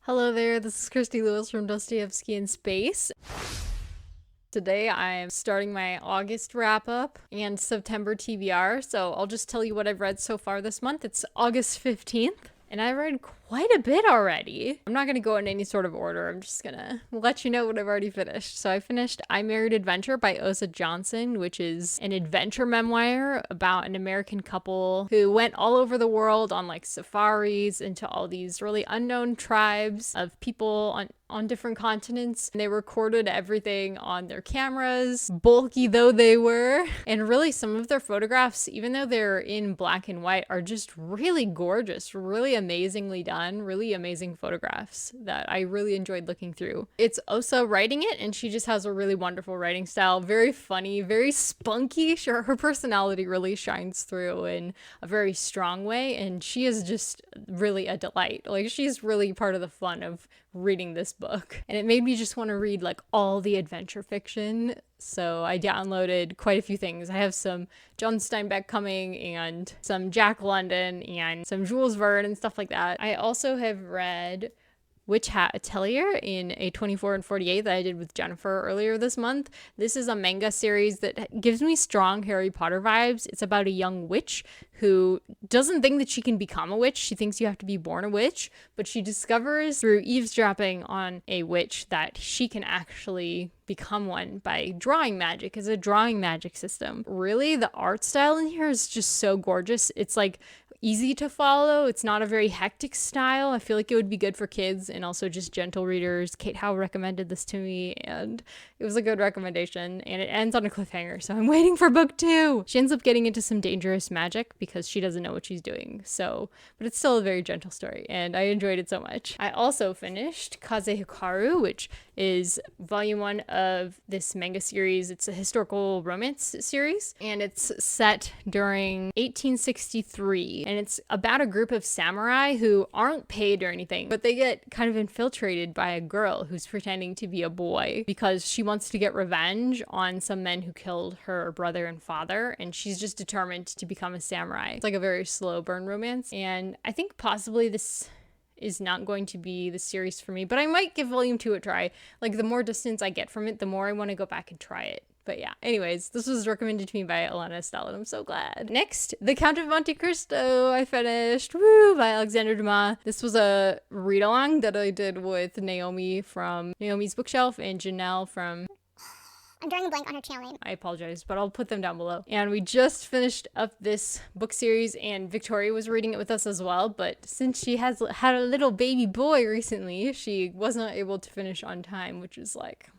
Hello there, this is Christy Lewis from Dostoevsky in Space. Today I'm starting my August wrap-up and September TBR, so I'll just tell you what I've read so far this month. It's August 15th, and I read quite a bit already. I'm not going to go in any sort of order, I'm just going to let you know what I've already finished. So I finished I Married Adventure by Osa Johnson, which is an adventure memoir about an American couple who went all over the world on like safaris into all these really unknown tribes of people on different continents. And they recorded everything on their cameras, bulky though they were. And really some of their photographs, even though they're in black and white, are just really gorgeous, really amazingly done, really amazing photographs that I really enjoyed looking through. It's Osa writing it, and she just has a really wonderful writing style, very funny, very spunky. Sure, her personality really shines through in a very strong way, and she is just really a delight. Like, she's really part of the fun of reading this book, and it made me just want to read like all the adventure fiction. So I downloaded quite a few things. I have some John Steinbeck coming and some Jack London and some Jules Verne and stuff like that. I also have read Witch Hat Atelier in a 24 and 48 that I did with Jennifer earlier this month. This is a manga series that gives me strong Harry Potter vibes. It's about a young witch who doesn't think that she can become a witch. She thinks you have to be born a witch, but she discovers through eavesdropping on a witch that she can actually become one by drawing magic. It's a drawing magic system. Really, the art style in here is just so gorgeous. It's like easy to follow. It's not a very hectic style. I feel like it would be good for kids and also just gentle readers. Kate Howe recommended this to me, and it was a good recommendation, and it ends on a cliffhanger, so I'm waiting for book 2. She ends up getting into some dangerous magic because she doesn't know what she's doing, so, but it's still a very gentle story, and I enjoyed it so much. I also finished Kaze Hikaru, which is volume 1 of this manga series. It's a historical romance series, and it's set during 1863, and it's about a group of samurai who aren't paid or anything, but they get kind of infiltrated by a girl who's pretending to be a boy because she wants to get revenge on some men who killed her brother and father, and she's just determined to become a samurai. It's like a very slow burn romance, and I think possibly this is not going to be the series for me, but I might give volume 2 a try. Like, the more distance I get from it, the more I want to go back and try it. But yeah, anyways, this was recommended to me by Alana Estelle, and I'm so glad. Next, The Count of Monte Cristo, I finished, woo, by Alexandre Dumas. This was a read-along that I did with Naomi from Naomi's Bookshelf and Janelle from... I'm drawing a blank on her channel name. I apologize, but I'll put them down below. And we just finished up this book series, and Victoria was reading it with us as well, but since she has had a little baby boy recently, she was not able to finish on time, which is like...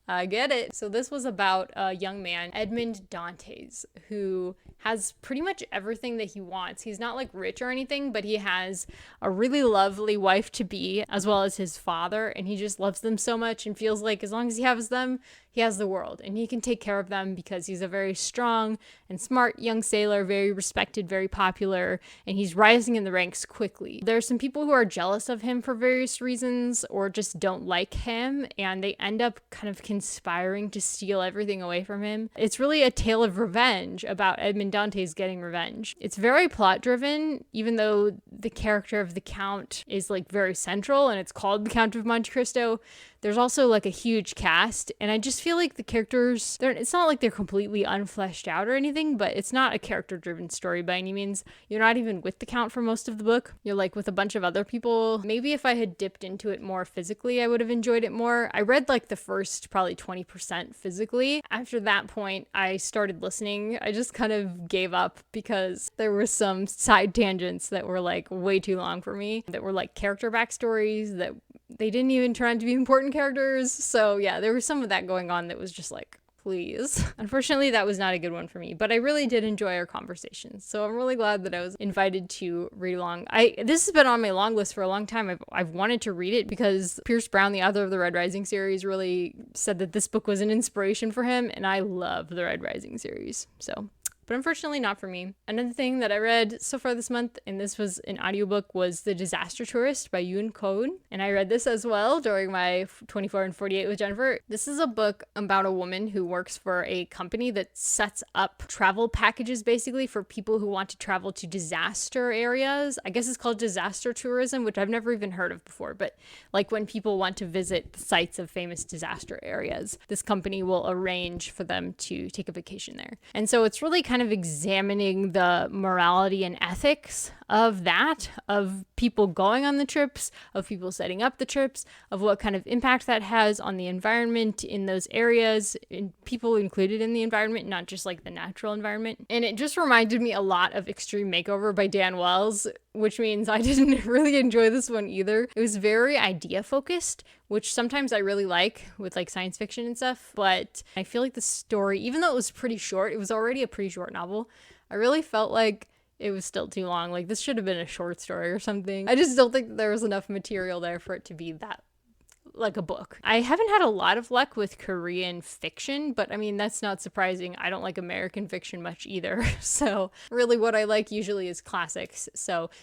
I get it. So this was about a young man, Edmond Dantes, who has pretty much everything that he wants. He's not like rich or anything, but he has a really lovely wife-to-be as well as his father, and he just loves them so much and feels like as long as he has them, he has the world, and he can take care of them because he's a very strong and smart young sailor, very respected, very popular, and he's rising in the ranks quickly. There are some people who are jealous of him for various reasons or just don't like him, and they end up kind of conspiring to steal everything away from him. It's really a tale of revenge about Edmond Dantes getting revenge. It's very plot driven, even though the character of the Count is like very central and it's called The Count of Monte Cristo. There's also like a huge cast, and I just feel like the characters, it's not like they're completely unfleshed out or anything, but it's not a character-driven story by any means. You're not even with the Count for most of the book. You're like with a bunch of other people. Maybe if I had dipped into it more physically, I would have enjoyed it more. I read like the first probably 20% physically. After that point, I started listening. I just kind of gave up because there were some side tangents that were like way too long for me, that were like character backstories that they didn't even turn out to be important characters. So yeah, there was some of that going on that was just like, please. Unfortunately, that was not a good one for me, but I really did enjoy our conversations. So I'm really glad that I was invited to read along. This has been on my long list for a long time. I've wanted to read it because Pierce Brown, the author of the Red Rising series, really said that this book was an inspiration for him, and I love the Red Rising series. So but unfortunately not for me. Another thing that I read so far this month, and this was an audiobook, was The Disaster Tourist by Yoon. And I read this as well during my 24 and 48 with Jennifer. This is a book about a woman who works for a company that sets up travel packages basically for people who want to travel to disaster areas. I guess it's called disaster tourism, which I've never even heard of before, but like when people want to visit the sites of famous disaster areas, this company will arrange for them to take a vacation there. And so it's really kind of examining the morality and ethics of that, of people going on the trips, of people setting up the trips, of what kind of impact that has on the environment in those areas, and people included in the environment, not just like the natural environment. And it just reminded me a lot of Extreme Makeover by Dan Wells, which means I didn't really enjoy this one either. It was very idea focused, which sometimes I really like with like science fiction and stuff, but I feel like the story, even though it was pretty short, it was already a pretty short novel, I really felt like it was still too long. Like this should have been a short story or something. I just don't think that there was enough material there for it to be that like a book. I haven't had a lot of luck with Korean fiction, but I mean, that's not surprising. I don't like American fiction much either. So really what I like usually is classics.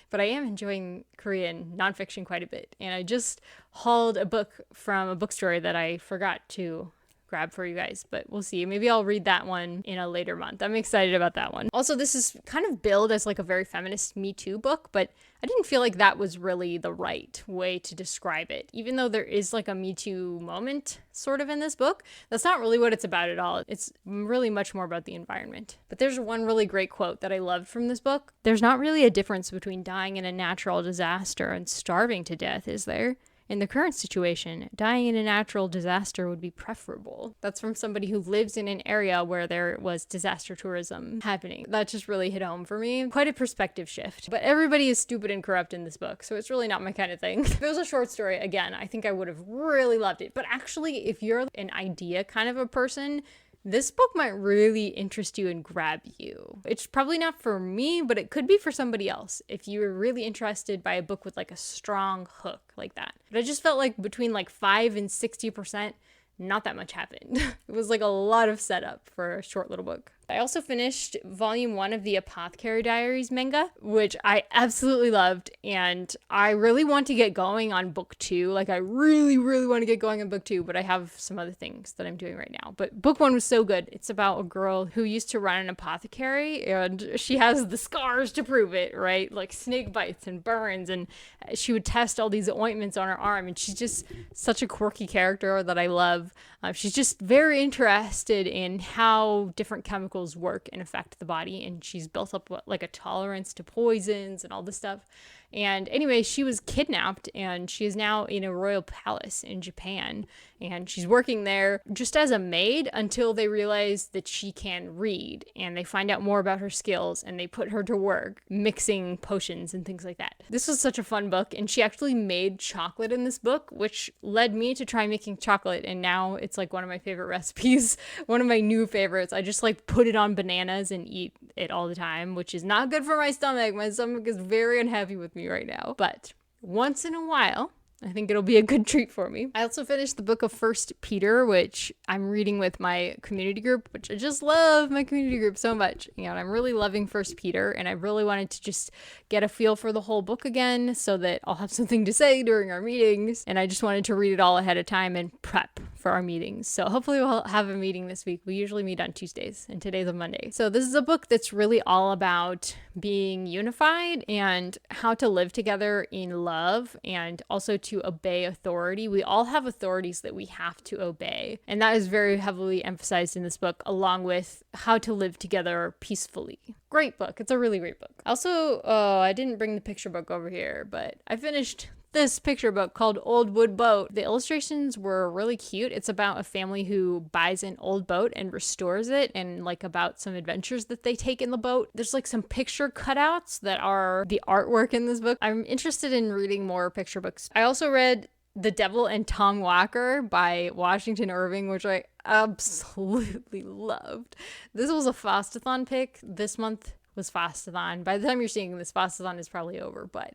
But I am enjoying Korean nonfiction quite a bit. And I just hauled a book from a bookstore that I forgot to grab for you guys, but we'll see. Maybe I'll read that one in a later month. I'm excited about that one. Also, this is kind of billed as like a very feminist Me Too book, but I didn't feel like that was really the right way to describe it. Even though there is like a Me Too moment sort of in this book, that's not really what it's about at all. It's really much more about the environment. But there's one really great quote that I loved from this book. There's not really a difference between dying in a natural disaster and starving to death, is there? In the current situation, dying in a natural disaster would be preferable. That's from somebody who lives in an area where there was disaster tourism happening. That just really hit home for me. Quite a perspective shift. But everybody is stupid and corrupt in this book, so it's really not my kind of thing. If it was a short story, again, I think I would have really loved it. But actually, if you're an idea kind of a person, this book might really interest you and grab you. It's probably not for me, but it could be for somebody else if you were really interested by a book with like a strong hook like that. But I just felt like between like 5 and 60%, not that much happened. It was like a lot of setup for a short little book. I also finished volume 1 of the Apothecary Diaries manga, which I absolutely loved, and I really want to get going on book 2. Like I really, really want to get going on book 2, but I have some other things that I'm doing right now. But book 1 was so good. It's about a girl who used to run an apothecary, and she has the scars to prove it, right? Like snake bites and burns, and she would test all these ointments on her arm, and she's just such a quirky character that I love. She's just very interested in how different chemicals work and affect the body, and she's built up like a tolerance to poisons and all this stuff. And anyway, she was kidnapped, and she is now in a royal palace in Japan, and she's working there just as a maid until they realize that she can read, and they find out more about her skills, and they put her to work mixing potions and things like that. This was such a fun book, and she actually made chocolate in this book, which led me to try making chocolate, and now it's like one of my favorite recipes, one of my new favorites. I just like put it on bananas and eat it all the time, which is not good for my stomach. My stomach is very unhappy with me right now, but once in a while I think it'll be a good treat for me. I also finished the book of First Peter, which I'm reading with my community group, which I just love my community group so much. And I'm really loving First Peter, and I really wanted to just get a feel for the whole book again so that I'll have something to say during our meetings. And I just wanted to read it all ahead of time and prep for our meetings. So hopefully we'll have a meeting this week. We usually meet on Tuesdays, and today's a Monday. So this is a book that's really all about being unified and how to live together in love, and also to obey authority. We all have authorities that we have to obey, and that is very heavily emphasized in this book, along with how to live together peacefully. Great book. It's a really great book. Also, I didn't bring the picture book over here, but I finished this picture book called Old Wood Boat. The illustrations were really cute. It's about a family who buys an old boat and restores it, and like about some adventures that they take in the boat. There's like some picture cutouts that are the artwork in this book. I'm interested in reading more picture books. I also read The Devil and Tom Walker by Washington Irving, which I absolutely loved. This was a Fastathon pick. This month was Fastathon. By the time you're seeing this, Fastathon is probably over, but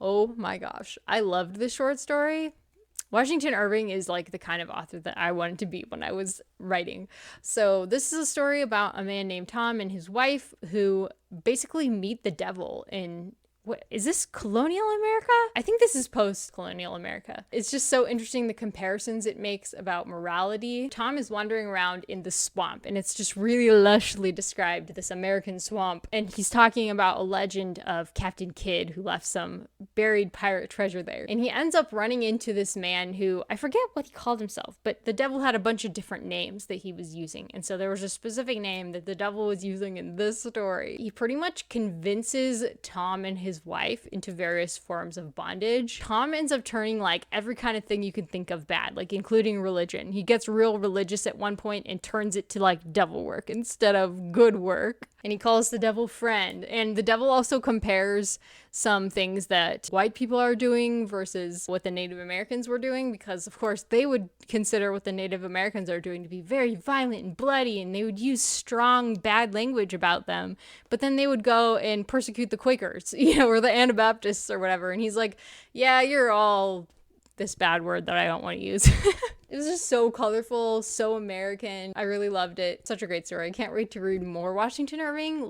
oh my gosh, I loved this short story. Washington Irving is like the kind of author that I wanted to be when I was writing. So this is a story about a man named Tom and his wife who basically meet the devil in, what is this, colonial America? I think this is post-colonial America. It's just so interesting, the comparisons it makes about morality. Tom is wandering around in the swamp, and it's just really lushly described, this American swamp. And he's talking about a legend of Captain Kidd who left some buried pirate treasure there. And he ends up running into this man who, I forget what he called himself, but the devil had a bunch of different names that he was using. And so there was a specific name that the devil was using in this story. He pretty much convinces Tom and his wife into various forms of bondage. Tom ends up turning like every kind of thing you can think of bad, like including religion. He gets real religious at one point and turns it to like devil work instead of good work. And he calls the devil friend. And the devil also compares some things that white people are doing versus what the Native Americans were doing, because of course they would consider what the Native Americans are doing to be very violent and bloody, and they would use strong bad language about them. But then they would go and persecute the Quakers, or the Anabaptists or whatever. And he's like, yeah, you're all this bad word that I don't want to use. It was just so colorful, so American. I really loved it. Such a great story. I can't wait to read more Washington Irving.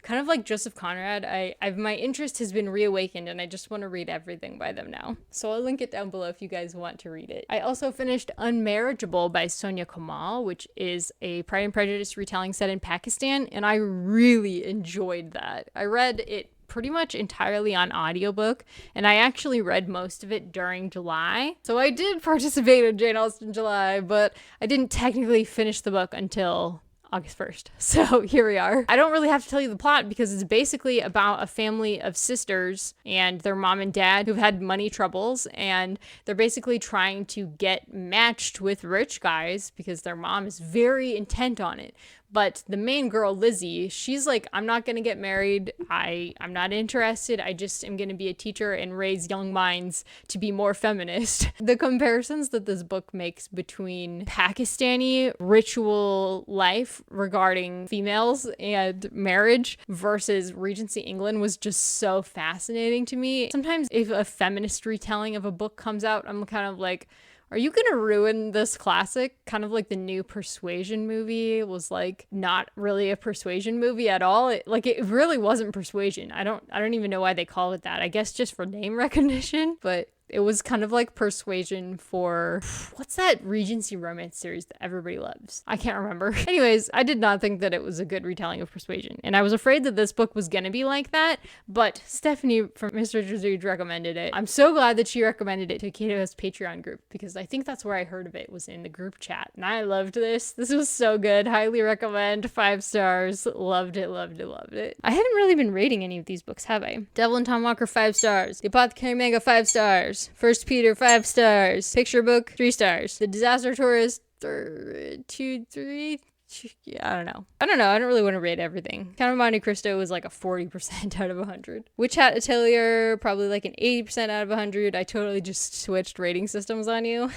Kind of like Joseph Conrad, my interest has been reawakened, and I just want to read everything by them now. So I'll link it down below if you guys want to read it. I also finished Unmarriageable by Soniah Kamal, which is a Pride and Prejudice retelling set in Pakistan, and I really enjoyed that. I read it pretty much entirely on audiobook, and I actually read most of it during July. So I did participate in Jane Austen July, but I didn't technically finish the book until August 1st. So here we are. I don't really have to tell you the plot because it's basically about a family of sisters and their mom and dad who've had money troubles, and they're basically trying to get matched with rich guys because their mom is very intent on it. But the main girl, Lizzie, she's like, I'm not going to get married. I'm not interested. I just am going to be a teacher and raise young minds to be more feminist. The comparisons that this book makes between Pakistani ritual life regarding females and marriage versus Regency England was just so fascinating to me. Sometimes if a feminist retelling of a book comes out, I'm kind of like, are you gonna ruin this classic? Kind of like the new Persuasion movie was like not really a persuasion movie at all. It really wasn't Persuasion. I don't even know why they call it that. I guess just for name recognition, but it was kind of like Persuasion for, what's that Regency romance series that everybody loves? I can't remember. Anyways, I did not think that it was a good retelling of Persuasion, and I was afraid that this book was gonna be like that, but Stephanie from Mr. Drew recommended it. I'm so glad that she recommended it to Kato's Patreon group, because I think that's where I heard of it, was in the group chat, and I loved this. This was so good. Highly recommend. 5 stars. Loved it, loved it, loved it. I haven't really been rating any of these books, have I? Devil and Tom Walker, 5 stars. The Apothecary Manga, 5 stars. First Peter, 5 stars. Picture Book, 3 stars. The Disaster Tourist, 2, 3. Yeah, I don't know. I don't really want to rate everything. Count of Monte Cristo was like a 40% out of 100. Witch Hat Atelier, probably like an 80% out of 100. I totally just switched rating systems on you.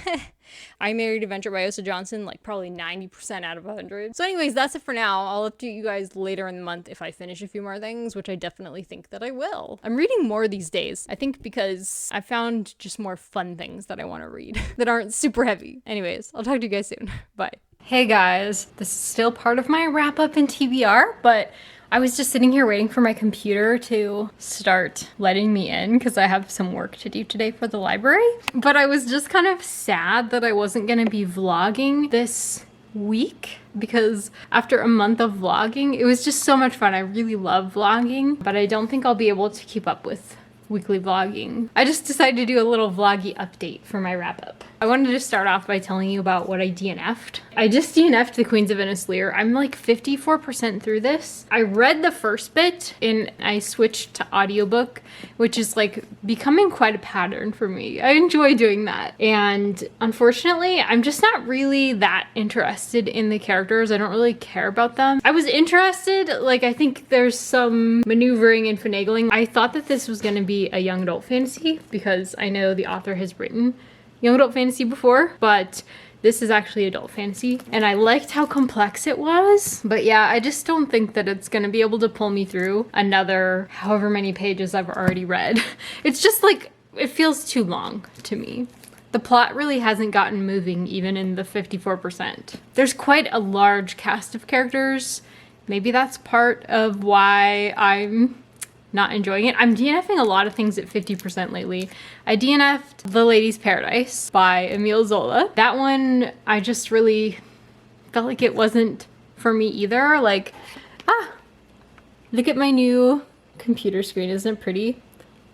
I Married Adventure by Osa Johnson, like probably 90% out of 100. So anyways, that's it for now. I'll update you guys later in the month if I finish a few more things, which I definitely think that I will. I'm reading more these days, I think, because I found just more fun things that I want to read that aren't super heavy. Anyways, I'll talk to you guys soon. Bye. Hey guys, this is still part of my wrap up in TBR, but I was just sitting here waiting for my computer to start letting me in because I have some work to do today for the library. But I was just kind of sad that I wasn't going to be vlogging this week, because after a month of vlogging, it was just so much fun. I really love vlogging, but I don't think I'll be able to keep up with weekly vlogging. I just decided to do a little vloggy update for my wrap up. I wanted to start off by telling you about what I DNF'd. I just DNF'd The Queens of Innis Lear. I'm like 54% through this. I read the first bit and I switched to audiobook, which is like becoming quite a pattern for me. I enjoy doing that. And unfortunately, I'm just not really that interested in the characters. I don't really care about them. I was interested, like I think there's some maneuvering and finagling. I thought that this was gonna be a young adult fantasy because I know the author has written young adult fantasy before, but this is actually adult fantasy, and I liked how complex it was. But yeah, I just don't think that it's gonna be able to pull me through another however many pages I've already read. It's just like, it feels too long to me. The plot really hasn't gotten moving even in the 54%. There's quite a large cast of characters. Maybe that's part of why I'm not enjoying it. I'm DNFing a lot of things at 50% lately. I DNF'd The Lady's Paradise by Emile Zola. That one, I just really felt like it wasn't for me either. Like, look at my new computer screen. Isn't it pretty?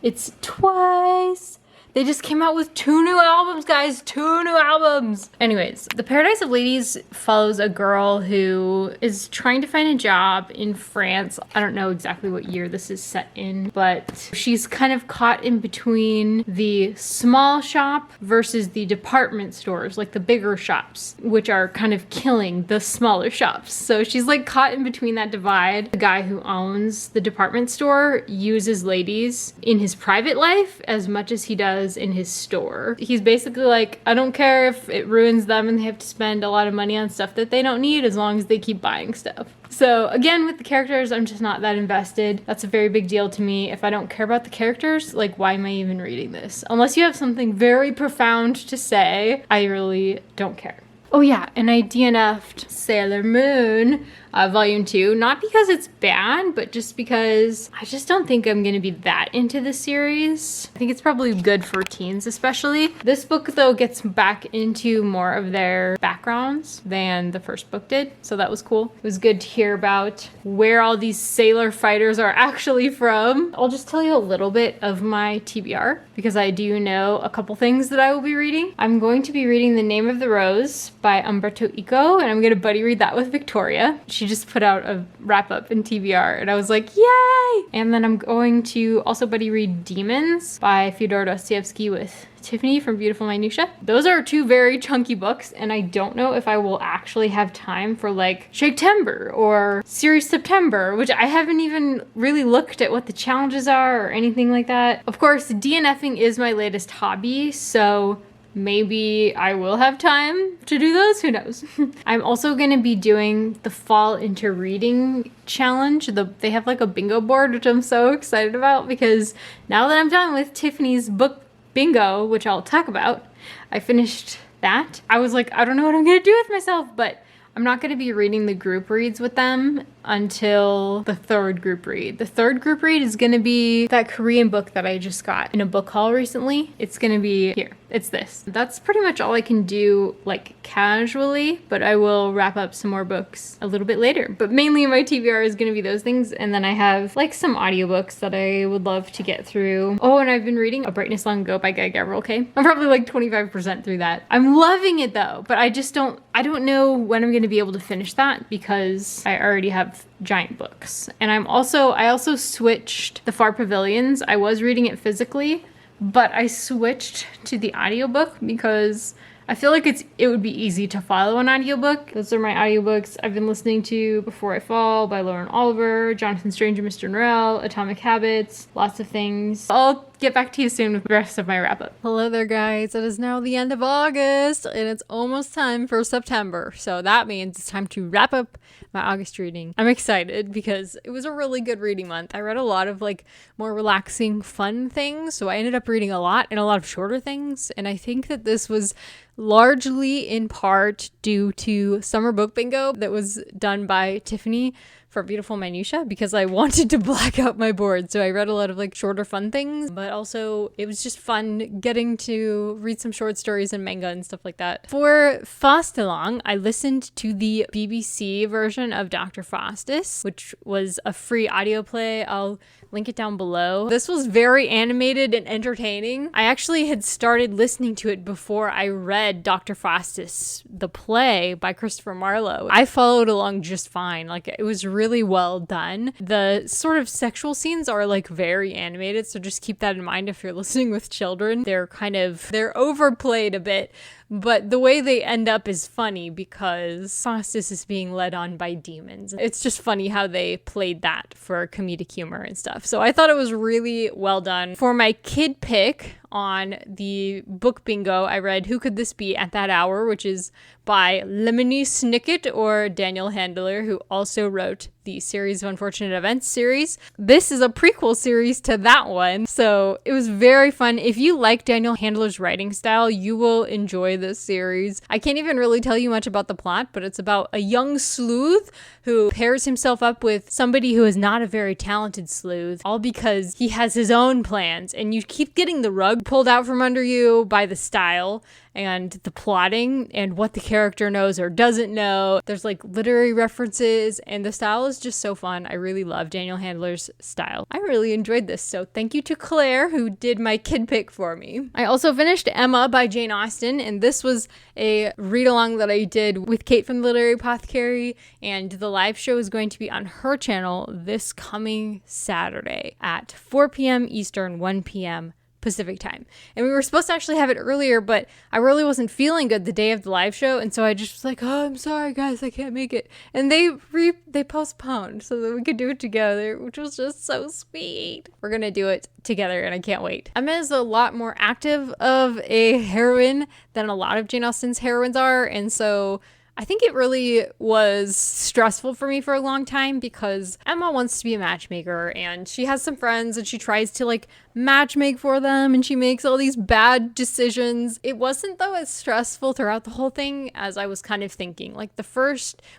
It's twice. They just came out with 2 new albums, guys. 2 new albums. Anyways, The Paradise of Ladies follows a girl who is trying to find a job in France. I don't know exactly what year this is set in, but she's kind of caught in between the small shop versus the department stores, like the bigger shops, which are kind of killing the smaller shops. So she's like caught in between that divide. The guy who owns the department store uses ladies in his private life as much as he does in his store. He's basically like, I don't care if it ruins them and they have to spend a lot of money on stuff that they don't need as long as they keep buying stuff. So again, with the characters, I'm just not that invested. That's a very big deal to me. If I don't care about the characters, like, why am I even reading this? Unless you have something very profound to say, I really don't care. Oh yeah, and I DNF'd Sailor Moon, Volume 2, not because it's bad, but just because I just don't think I'm gonna be that into the series. I think it's probably good for teens especially. This book though gets back into more of their backgrounds than the first book did, so that was cool. It was good to hear about where all these sailor fighters are actually from. I'll just tell you a little bit of my TBR because I do know a couple things that I will be reading. I'm going to be reading The Name of the Rose by Umberto Eco, and I'm gonna buddy read that with Victoria. She just put out a wrap up in TBR and I was like, yay! And then I'm going to also buddy read Demons by Fyodor Dostoevsky with Tiffany from Beautiful Minutia. Those are 2 very chunky books, and I don't know if I will actually have time for like Shake-tember or Series September, which I haven't even really looked at what the challenges are or anything like that. Of course, DNFing is my latest hobby, so maybe I will have time to do those, who knows. I'm also going to be doing the Fall Into Reading challenge. They have like a bingo board, which I'm so excited about because now that I'm done with Tiffany's book bingo, which I'll talk about, I finished that. I was like, I don't know what I'm going to do with myself, but I'm not going to be reading the group reads with them until the 3rd group read. The 3rd group read is going to be that Korean book that I just got in a book haul recently. It's going to be here. It's this. That's pretty much all I can do like casually, but I will wrap up some more books a little bit later. But mainly my TBR is going to be those things, and then I have like some audiobooks that I would love to get through. Oh, and I've been reading A Brightness Long Ago by Guy Gavriel Kay. I'm probably like 25% through that. I'm loving it though, but I don't know when I'm going to be able to finish that because I already have giant books. And I also switched The Far Pavilions. I was reading it physically, but I switched to the audiobook because I feel like it would be easy to follow an audiobook. Those are my audiobooks I've been listening to: Before I Fall by Lauren Oliver, Jonathan Strange and Mr. Norrell, Atomic Habits, lots of things. I'll get back to you soon with the rest of my wrap up. Hello there, guys. It is now the end of August and it's almost time for September. So that means it's time to wrap up my August reading. I'm excited because it was a really good reading month. I read a lot of like more relaxing, fun things. So I ended up reading a lot and a lot of shorter things. And I think that this was largely in part due to Summer Book Bingo that was done by Tiffany for Beautiful Minutia because I wanted to black out my board. So I read a lot of like shorter fun things, but also it was just fun getting to read some short stories and manga and stuff like that. For Fastelang, I listened to the BBC version of Dr. Faustus, which was a free audio play. I'll link it down below. This was very animated and entertaining. I actually had started listening to it before I read Dr. Faustus, the play by Christopher Marlowe. I followed along just fine. Like, it was really well done. The sort of sexual scenes are like very animated, so just keep that in mind if you're listening with children. They're overplayed a bit, but the way they end up is funny because Faustus is being led on by demons. It's just funny how they played that for comedic humor and stuff. So I thought it was really well done. For my kid pick on the book bingo, I read Who Could This Be at That Hour, which is by Lemony Snicket or Daniel Handler, who also wrote the Series of Unfortunate Events series. This is a prequel series to that one, so it was very fun. If you like Daniel Handler's writing style, you will enjoy this series. I can't even really tell you much about the plot, but it's about a young sleuth who pairs himself up with somebody who is not a very talented sleuth, all because he has his own plans, and you keep getting the rug pulled out from under you by the style and the plotting and what the character knows or doesn't know. There's like literary references, and the style is just so fun. I really love Daniel Handler's style. I really enjoyed this, so thank you to Claire who did my kid pick for me. I also finished Emma by Jane Austen, and this was a read-along that I did with Kate from the Literary Apothecary, and the live show is going to be on her channel this coming Saturday at 4 p.m. Eastern, 1 p.m. Pacific time. And we were supposed to actually have it earlier, but I really wasn't feeling good the day of the live show, and so I just was like, oh, I'm sorry guys, I can't make it. And they postponed so that we could do it together, which was just so sweet. We're gonna do it together and I can't wait. Emma is a lot more active of a heroine than a lot of Jane Austen's heroines are, and so I think it really was stressful for me for a long time because Emma wants to be a matchmaker and she has some friends and she tries to like matchmake for them and she makes all these bad decisions. It wasn't though as stressful throughout the whole thing as I was kind of thinking. Like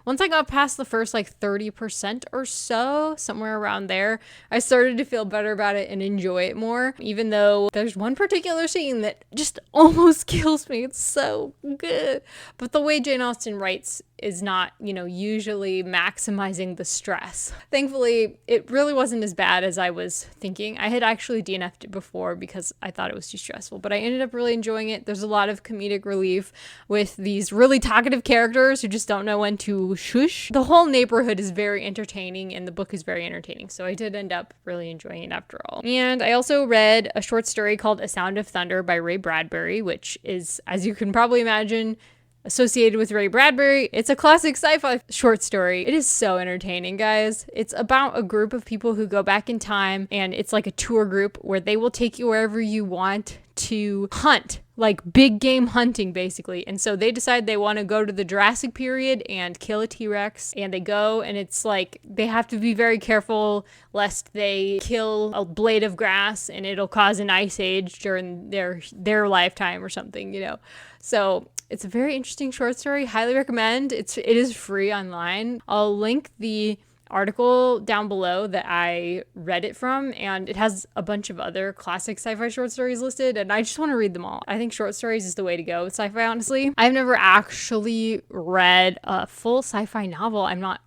once I got past the first like 30% or so, somewhere around there, I started to feel better about it and enjoy it more, even though there's one particular scene that just almost kills me. It's so good. But the way Jane Austen writes is not, usually maximizing the stress. Thankfully, it really wasn't as bad as I was thinking. I had actually DNF'd it before because I thought it was too stressful, but I ended up really enjoying it. There's a lot of comedic relief with these really talkative characters who just don't know when to shush. The whole neighborhood is very entertaining and the book is very entertaining, so I did end up really enjoying it after all. And I also read a short story called A Sound of Thunder by Ray Bradbury, which is, as you can probably imagine, associated with Ray Bradbury. It's a classic sci-fi short story. It is so entertaining, guys. It's about a group of people who go back in time, and it's like a tour group where they will take you wherever you want to hunt, like big game hunting basically. And so they decide they want to go to the Jurassic period and kill a T-Rex, and they go, and it's like they have to be very careful lest they kill a blade of grass and it'll cause an ice age during their lifetime or something, So it's a very interesting short story. Highly recommend. It is free online. I'll link the article down below that I read it from, and it has a bunch of other classic sci-fi short stories listed, and I just want to read them all. I think short stories is the way to go with sci-fi, honestly. I've never actually read a full sci-fi novel. I'm not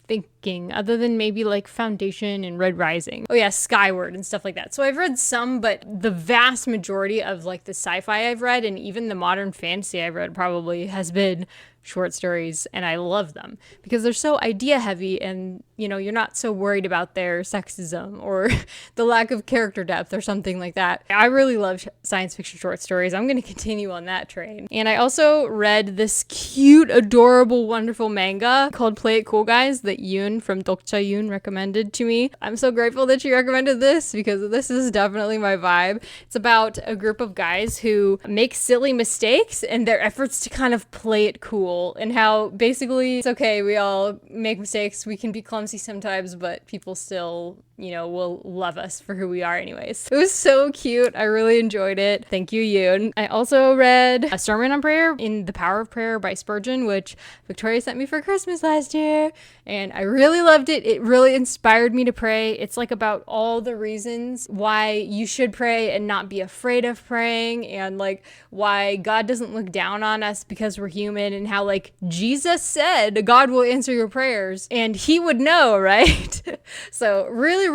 thinking, other than maybe like Foundation and Red Rising. Oh yeah, Skyward and stuff like that. So I've read some, but the vast majority of like the sci-fi I've read, and even the modern fantasy I've read, probably has been short stories, and I love them because they're so idea heavy, and you're not so worried about their sexism or the lack of character depth or something like that. I really love science fiction short stories. I'm going to continue on that train. And I also read this cute, adorable, wonderful manga called Play It Cool Guys that Yoon from Yoon recommended to me. I'm so grateful that she recommended this because this is definitely my vibe. It's about a group of guys who make silly mistakes and their efforts to kind of play it cool, and how basically it's okay, we all make mistakes, we can be clumsy sometimes, but people still, will love us for who we are anyways. It was so cute. I really enjoyed it. Thank you, Yoon. I also read A Sermon on Prayer in The Power of Prayer by Spurgeon, which Victoria sent me for Christmas last year, and I really loved it. It really inspired me to pray. It's like about all the reasons why you should pray and not be afraid of praying, and like why God doesn't look down on us because we're human, and how like Jesus said God will answer your prayers and he would know, right? So really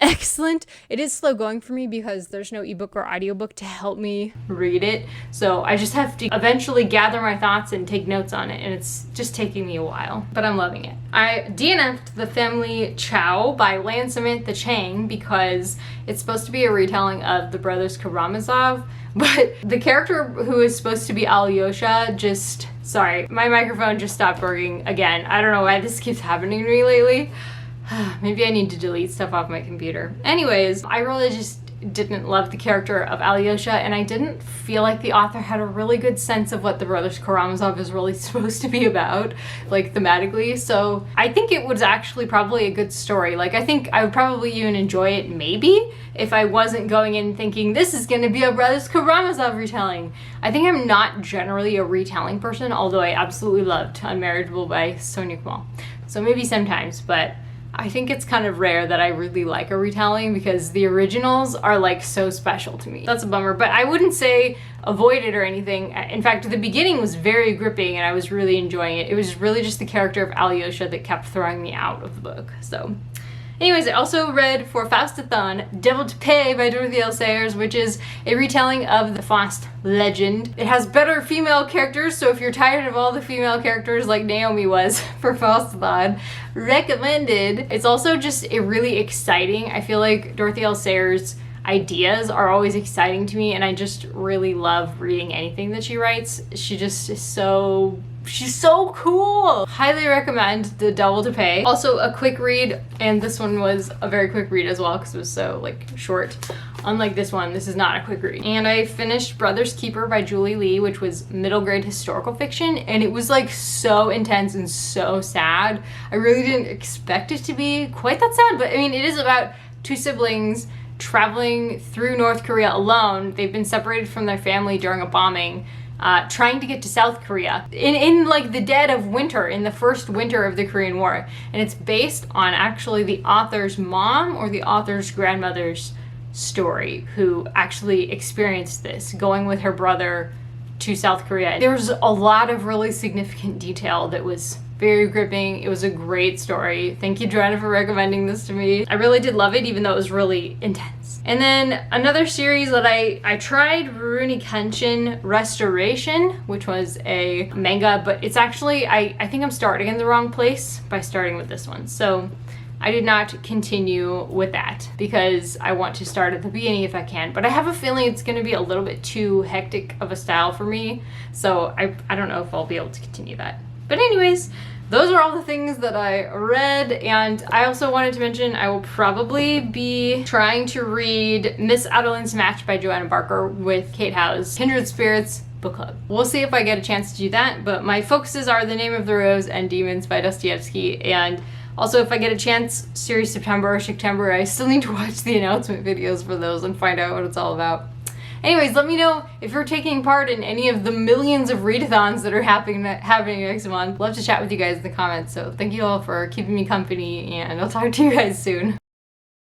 excellent. It is slow going for me because there's no ebook or audiobook to help me read it, so I just have to eventually gather my thoughts and take notes on it, and it's just taking me a while, but I'm loving it. I DNF'd The Family Chao by Lan Samantha Chang because it's supposed to be a retelling of the brothers Karamazov, but the character who is supposed to be Alyosha sorry, my microphone just stopped working again. I don't know why this keeps happening to me lately. Maybe I need to delete stuff off my computer. Anyways, I really just didn't love the character of Alyosha, and I didn't feel like the author had a really good sense of what the Brothers Karamazov is really supposed to be about, like thematically. So I think it was actually probably a good story. Like, I think I would probably even enjoy it maybe if I wasn't going in thinking this is going to be a Brothers Karamazov retelling. I think I'm not generally a retelling person, although I absolutely loved Unmarriageable by Soniah Kamal. So maybe sometimes, but I think it's kind of rare that I really like a retelling because the originals are like so special to me. That's a bummer, but I wouldn't say avoid it or anything. In fact, the beginning was very gripping and I was really enjoying it. It was really just the character of Alyosha that kept throwing me out of the book. So anyways, I also read for Faustathon Devil to Pay by Dorothy L. Sayers, which is a retelling of the Faust legend. It has better female characters, so if you're tired of all the female characters like Naomi was for Faustathon, recommended. It's also just a really exciting, I feel like Dorothy L. Sayers' ideas are always exciting to me, and I just really love reading anything that she writes. She just is she's so cool. Highly recommend The Devil to Pay. Also a quick read, and this one was a very quick read as well because it was so like short. Unlike this one, this is not a quick read. And I finished Brother's Keeper by Julie Lee, which was middle grade historical fiction, and it was like so intense and so sad. I really didn't expect it to be quite that sad, but I mean, it is about two siblings traveling through North Korea alone. They've been separated from their family during a bombing, trying to get to South Korea in like the dead of winter, in the first winter of the Korean War. And it's based on actually the author's mom or the author's grandmother's story, who actually experienced this, going with her brother to South Korea. There was a lot of really significant detail that was very gripping. It was a great story. Thank you, Joanna, for recommending this to me. I really did love it, even though it was really intense. And then another series that I tried, Rurouni Kenshin Restoration, which was a manga, but it's actually, I think I'm starting in the wrong place by starting with this one. So I did not continue with that because I want to start at the beginning if I can, but I have a feeling it's going to be a little bit too hectic of a style for me, so I don't know if I'll be able to continue that. But anyways, those are all the things that I read, and I also wanted to mention I will probably be trying to read Miss Adeline's Match by Joanna Barker with Kate Howe's Kindred Spirits book club. We'll see if I get a chance to do that, but my focuses are The Name of the Rose and Demons by Dostoevsky, and also if I get a chance, series September or September, I still need to watch the announcement videos for those and find out what it's all about. Anyways, let me know if you're taking part in any of the millions of readathons that are happening next month. Love to chat with you guys in the comments, so thank you all for keeping me company, and I'll talk to you guys soon.